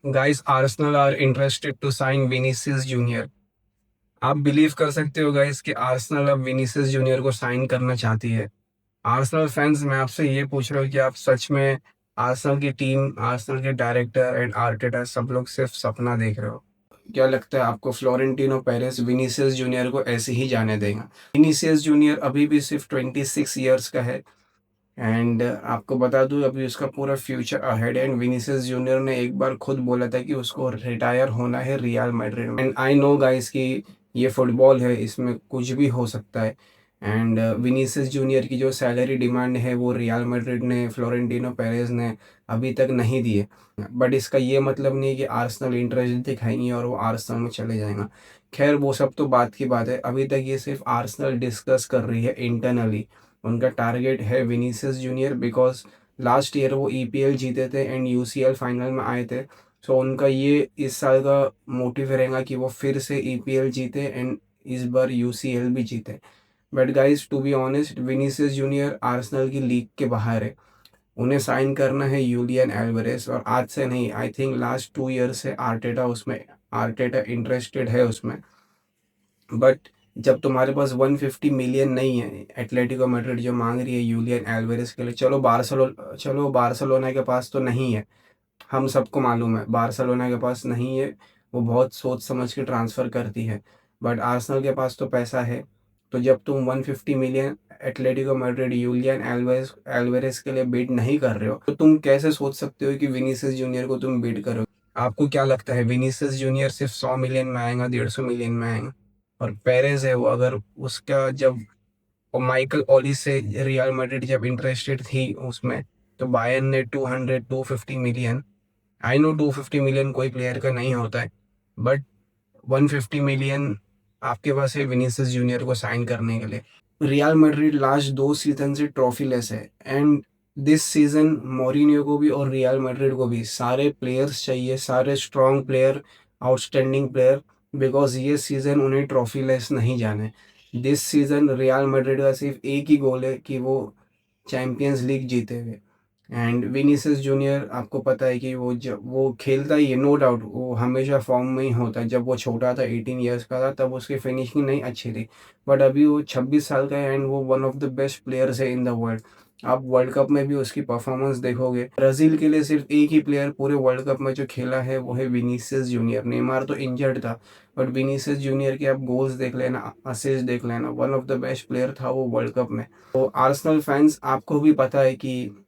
Guys, Arsenal are interested to sign Vinicius Junior. आप believe कर सकते हो गाइस कि आर्सेनल अब विनीसियस जूनियर को साइन करना चाहती है। आर्सेनल फैंस, मैं आपसे ये पूछ रहा हूँ कि आप सच में आर्सेनल की टीम, आर्सेनल के डायरेक्टर एंड आर्टेटा सब लोग सिर्फ सपना देख रहे हो? क्या लगता है आपको फ्लोरेंटिनो पेरेस विनीसियस जूनियर को ऐसे ही जाने देगा? विनीसियस जूनियर अभी भी सिर्फ 26 ईयर्स का है। एंड आपको बता दूं, अभी उसका पूरा फ्यूचर अहेड है। एंड विनीसियस जूनियर ने एक बार खुद बोला था कि उसको रिटायर होना है रियल मैड्रिड में। एंड आई नो गाइस कि ये फुटबॉल है, इसमें कुछ भी हो सकता है। एंड विनीसियस जूनियर की जो सैलरी डिमांड है वो रियल मैड्रिड ने, फ्लोरेंटिनो पेरेज ने अभी तक नहीं दी है। बट इसका ये मतलब नहीं कि आर्सेनल इंटरेस्ट दिखाएंगे और वो आर्सेनल में चले जाएगा। खैर, वो सब तो बात की बात है। अभी तक ये सिर्फ आर्सेनल डिस्कस कर रही है इंटरनली। उनका टारगेट है Vinicius junior, because last year वो ईपीएल जीते थे एंड यूसीएल फाइनल में आए थे। सो उनका ये इस साल का मोटिव रहेगा कि वो फिर से ईपीएल जीते एंड इस बार यूसीएल भी जीते। But guys, to be honest, Vinicius Junior Arsenal की लीग के बाहर है। उन्हें साइन करना है यूलियन एल्वारेस, और आज से नहीं, आई थिंक लास्ट 2 ईयर से आर्टेटा इंटरेस्टेड है उसमें। बट जब तुम्हारे पास 150 मिलियन नहीं है, एटलेटिको मैड्रिड जो मांग रही है यूलियन एल्वेरेस के लिए, चलो बार्सिलोना के पास तो नहीं है। हम सबको मालूम है बार्सिलोना के पास नहीं है। वो बहुत सोच समझ के ट्रांसफ़र करती है। बट आर्सेनल के पास तो पैसा है। तो जब तुम 150 मिलियन एटलेटिको मैड्रिड यूलियन एल्वेरेस के लिए बिड नहीं कर रहे हो, तो तुम कैसे सोच सकते हो कि विनीसियस जूनियर को तुम बिड करो? आपको क्या लगता है विनीसियस जूनियर सिर्फ 100 मिलियन में आएगा, 150 मिलियन में आएगा? और पेरेज है वो, अगर उसका जब और माइकल ओली से रियल मैड्रिड जब इंटरेस्टेड थी उसमें, तो बायर्न ने 200-250 मिलियन, आई नो 250 मिलियन कोई प्लेयर का नहीं होता है, बट 150 मिलियन आपके पास है विनीसियस जूनियर को साइन करने के लिए। रियल मैड्रिड लास्ट 2 सीजन से ट्रॉफी लेस है। एंड दिस सीजन मोरिनियो को भी और रियल मैड्रिड को भी सारे प्लेयर्स चाहिए, सारे strong player, outstanding player, because ये सीजन उन्हें ट्रॉफी लेस नहीं जाने। दिस सीजन रियल मैड्रिड का सिर्फ एक ही गोल है कि वो चैंपियंस लीग जीते हुए। एंड विनीसियस जूनियर, आपको पता है कि वो जब वो खेलता ही है, नो डाउट वो हमेशा फॉर्म में ही होता है। जब वो छोटा था, 18 ईयर्स का था, तब उसकी फिनिशिंग नहीं अच्छी थी। बट अभी वो 26 साल का है एंड वो one of the best players है इन द वर्ल्ड। आप वर्ल्ड कप में भी उसकी परफॉर्मेंस देखोगे। ब्राज़ील के लिए सिर्फ एक ही प्लेयर पूरे वर्ल्ड कप में जो खेला है वो है विनीसियस जूनियर। नेमार तो इंजर्ड था, बट विनीसियस जूनियर के आप गोल्स देख लेना, असिस्ट देख लेना, one of the best player था वो वर्ल्ड कप में। तो आर्सेनल फैंस, आपको भी पता है कि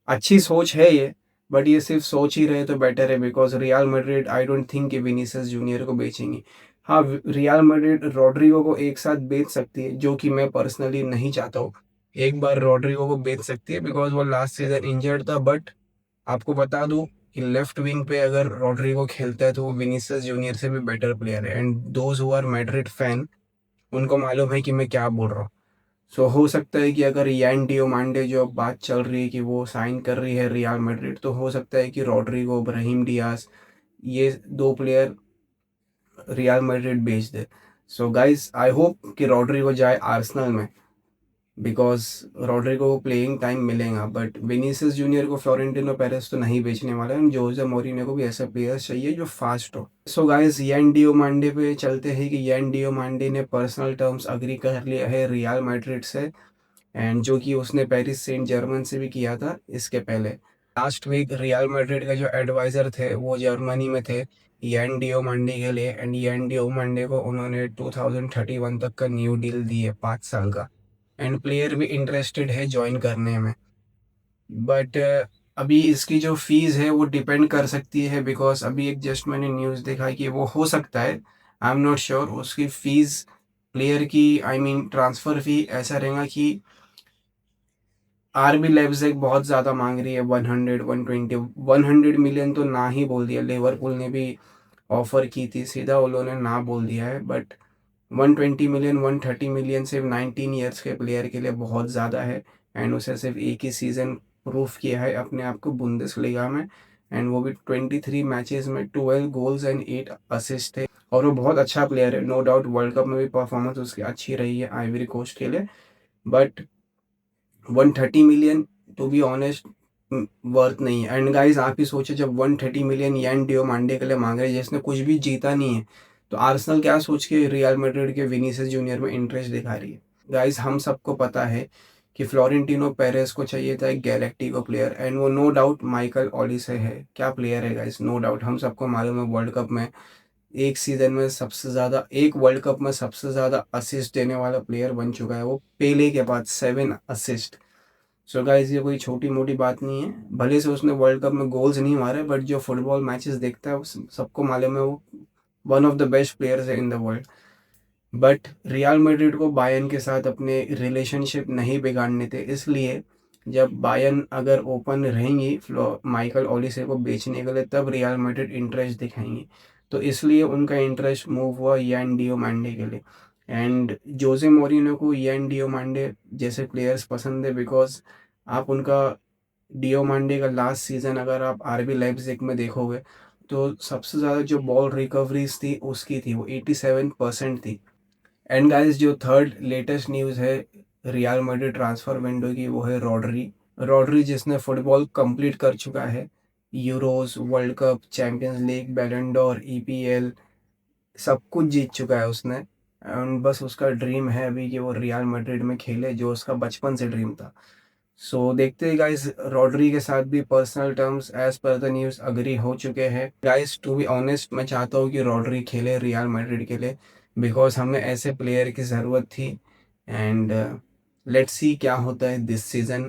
अच्छी सोच है ये, बट ये सिर्फ सोच ही रहे तो बेटर है, because real Madrid I don't think कि विनीसियस जूनियर को बेचेंगे। हाँ, रियल मैड्रिड रॉड्रिगो को एक साथ बेच सकती है, जो कि मैं पर्सनली नहीं चाहता हूँ। एक बार रॉड्रिगो को बेच सकती है बिकॉज वो लास्ट सीजन इंजर्ड था। बट आपको बता दूं कि लेफ्ट विंग पे अगर रॉड्रिगो खेलता है तो वो विनीसियस जूनियर से भी बेटर प्लेयर है। And those who are Madrid fan, उनको मालूम है कि मैं क्या बोल रहा हूँ। सो हो सकता है कि अगर यान डियोमांडे, जो अब बात चल रही है कि वो साइन कर रही है रियल मैड्रिड, तो हो सकता है कि रॉड्रिगो, ब्राहिम डियास, ये दो प्लेयर रियल मैड्रिड बेच दे। सो गाइस, आई होप कि रॉड्रिगो जाए आर्सेनल में, बिकॉज रॉड्रिगो को प्लेइंग टाइम मिलेगा। बट विनीसियस जूनियर को फ्लोरेंटिनो पेरेस तो नहीं बेचने वाला है। जोसे मोरिनो को भी ऐसा प्लेयर्स चाहिए जो फास्ट हो। सो गाइस, यान डियोमांडे पे चलते हैं कि यान डियोमांडे ने पर्सनल टर्म्स अग्री कर लिया है रियल मैड्रिड से, एंड जो कि उसने पेरिस सेंट जर्मन से भी किया था इसके पहले। लास्ट वीक रियल मैड्रिड का जो एडवाइजर थे वो जर्मनी में थे यान डियोमांडे के लिए। एंड यान डियोमांडे को उन्होंने 2031 तक का न्यू डील दी है, 5 साल का। एंड प्लेयर भी इंटरेस्टेड है ज्वाइन करने में। बट अभी इसकी जो फीस है वो डिपेंड कर सकती है, बिकॉज अभी एक जस्ट मैंने न्यूज़ देखा कि वो हो सकता है, आई एम नॉट श्योर, उसकी फीस प्लेयर की, आई मीन ट्रांसफ़र फी ऐसा रहेगा कि आरबी लेipzig बहुत ज़्यादा मांग रही है, 100, 120, 100 मिलियन तो ना ही बोल दिया। लिवरपूल ने भी ऑफर की थी, सीधा उन्होंने ना बोल दिया है। बट 120 मिलियन, 130 मिलियन सिर्फ 19 ईयर्स के प्लेयर के लिए बहुत ज़्यादा है। एंड उसे सिर्फ एक ही सीज़न प्रूफ किया है अपने आप को बुंदेसलीगा में, एंड वो भी 23 मैचेस में 12 गोल्स एंड 8 असिस्ट थे। और वो बहुत अच्छा प्लेयर है, नो डाउट। वर्ल्ड कप में भी परफॉर्मेंस उसकी अच्छी रही है आइवरी कोस्ट के लिए। But 130 million, to be honest, worth नहीं है। एंड गाइस आप ही सोचो, जब 130 मिलियन येन डियोमांडे के लिए मांग रहे हैं जिसने कुछ भी जीता नहीं है, तो आर्सेनल क्या सोच के रियल मैड्रिड के विनीसियस जूनियर में इंटरेस्ट दिखा रही है। गाइस हम सबको पता है कि फ्लोरेंटिनो पेरेस को चाहिए था एक गैलेक्टिको प्लेयर, एंड वो नो डाउट माइकल ओलिसे है। क्या प्लेयर है गाइस, नो डाउट। हम सबको मालूम है वर्ल्ड कप में एक सीजन में सबसे ज़्यादा, एक वर्ल्ड कप में सबसे ज़्यादा असिस्ट देने वाला प्लेयर बन चुका है वो, पेले के बाद 7 असिस्ट। सो गाइस ये कोई छोटी मोटी बात नहीं है। भले से उसने वर्ल्ड कप में गोल्स नहीं मारे, बट जो फुटबॉल मैचेस देखता है सबको मालूम है वो one of the best players है in the world. But Real Madrid को बायन के साथ अपने रिलेशनशिप नहीं बिगाड़ने थे, इसलिए जब बायन अगर ओपन रहेंगी माइकल ओलिसे को बेचने के लिए, तब रियल मैड्रिड इंटरेस्ट दिखाएंगी। तो इसलिए उनका इंटरेस्ट मूव हुआ यान डियोमांडे के लिए। एंड जोसे मोरिनो को यान डियोमांडे जैसे प्लेयर्स पसंद है, बिकॉज आप उनका डियोमांडे का लास्ट सीज़न अगर आप आरबी लाइप्जिग में देखोगे, तो सबसे ज़्यादा जो बॉल रिकवरीज थी उसकी थी, वो 87% थी। एंड गाइस जो थर्ड लेटेस्ट न्यूज़ है रियल मैड्रिड ट्रांसफर विंडो की, वो है रॉड्री। रॉड्री जिसने फुटबॉल कंप्लीट कर चुका है, Euros, world cup, champions league, बैलन डोर, ईपीएल, सब कुछ जीत चुका है उसने। एंड बस उसका ड्रीम है अभी कि वो रियल मैड्रिड में खेले, जो उसका बचपन से ड्रीम था। सो देखते हैं गाइस, रॉड्री के साथ भी personal terms as per the news agree हो चुके हैं। गाइस टू बी ऑनेस्ट मैं चाहता हूँ कि रॉड्री खेले रियल मैड्रिड के लिए, बिकॉज हमें ऐसे प्लेयर की ज़रूरत थी। एंड लेट्स सी क्या होता है दिस सीज़न।